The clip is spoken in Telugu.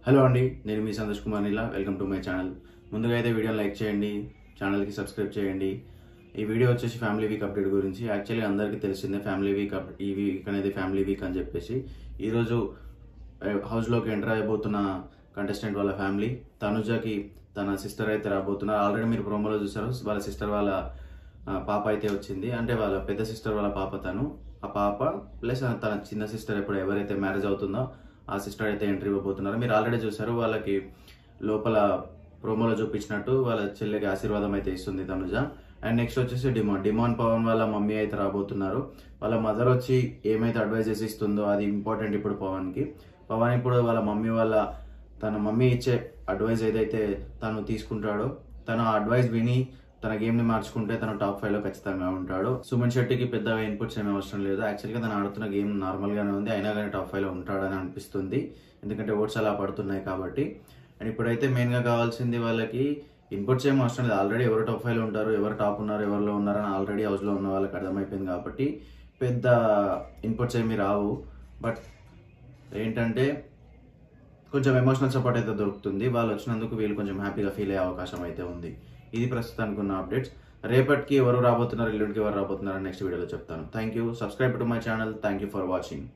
హలో అండి, నేను మీ Santosh Kumar Neela. Welcome to my channel. ముందుగా అయితే వీడియోని లైక్ చేయండి, ఛానల్కి సబ్స్క్రైబ్ చేయండి. ఈ వీడియో వచ్చేసి ఫ్యామిలీ వీక్ అప్డేట్ గురించి. యాక్చువల్లీ అందరికీ తెలిసిందే ఫ్యామిలీ వీక్ ఈ వీక్ అనేది ఫ్యామిలీ వీక్ అని చెప్పేసి. ఈరోజు హౌస్లోకి ఎంటర్ అయిపోతున్న కంటెస్టెంట్ వాళ్ళ ఫ్యామిలీ తనుజకి తన సిస్టర్ అయితే రాబోతున్నారు. ఆల్రెడీ మీరు ప్రోమోలో చూసారు, వాళ్ళ సిస్టర్ వాళ్ళ పాప అయితే వచ్చింది. అంటే వాళ్ళ పెద్ద సిస్టర్ వాళ్ళ పాప తను. ఆ పాప ప్లస్ తన చిన్న సిస్టర్ ఇప్పుడు ఎవరైతే మ్యారేజ్ అవుతుందో ఆ సిస్టర్ అయితే ఎంట్రీ ఇవ్వబోతున్నారు. మీరు ఆల్రెడీ చూసారు, వాళ్ళకి లోపల ప్రోమోలో చూపించినట్టు వాళ్ళ చెల్లెకి ఆశీర్వాదం అయితే ఇస్తుంది తనుజ. అండ్ నెక్స్ట్ వచ్చేసి డిమాన్ పవన్ వాళ్ళ మమ్మీ అయితే రాబోతున్నారు. వాళ్ళ మదర్ వచ్చి ఏమైతే అడ్వైజెస్ ఇస్తుందో అది ఇంపార్టెంట్ ఇప్పుడు పవన్కి. పవన్ ఇప్పుడు వాళ్ళ మమ్మీ తన మమ్మీ ఇచ్చే అడ్వైజ్ ఏదైతే తను తీసుకుంటాడో తను ఆ అడ్వైజ్ విని తన గేమ్ ని మార్చుకుంటే తను టాప్ 5 లో ఖచ్చితంగా ఉంటాడు. సుమన్ శెట్టికి పెద్దగా ఇన్పుట్స్ ఏమీ అవసరం లేదు. యాక్చువల్గా తను ఆడుతున్న గేమ్ నార్మల్ గానే ఉంది, అయినా కానీ టాప్ 5 లో ఉంటాడని అనిపిస్తుంది, ఎందుకంటే ఓట్స్ అలా పడుతున్నాయి కాబట్టి. అండ్ ఇప్పుడైతే మెయిన్ గా కావాల్సింది వాళ్ళకి ఇన్పుట్స్ ఏమీ అవసరం లేదు. ఆల్రెడీ ఎవరు టాప్ 5 లో ఉంటారు, ఎవరు టాప్ ఉన్నారు, ఎవరిలో ఉన్నారని ఆల్రెడీ హౌస్ లో ఉన్న వాళ్ళకి అర్థమైపోయింది కాబట్టి పెద్ద ఇన్పుట్స్ ఏమీ రావు. బట్ ఏంటంటే కొంచెం ఎమోషనల్ సపోర్ట్ అయితే దొరుకుతుంది. వాళ్ళు వచ్చినందుకు వీళ్ళు కొంచెం హ్యాపీగా ఫీల్ అయ్యే అవకాశం అయితే ఉంది. ఇది ప్రస్తుతానికి ఉన్న అప్డేట్స్. రేపటికి ఎవరు రాబోతున్నారు, ఎల్లుండికి ఎవరు రాబోతున్నారు నెక్స్ట్ వీడియోలో చెప్తాను. Thank you. Subscribe to my channel. Thank you for watching.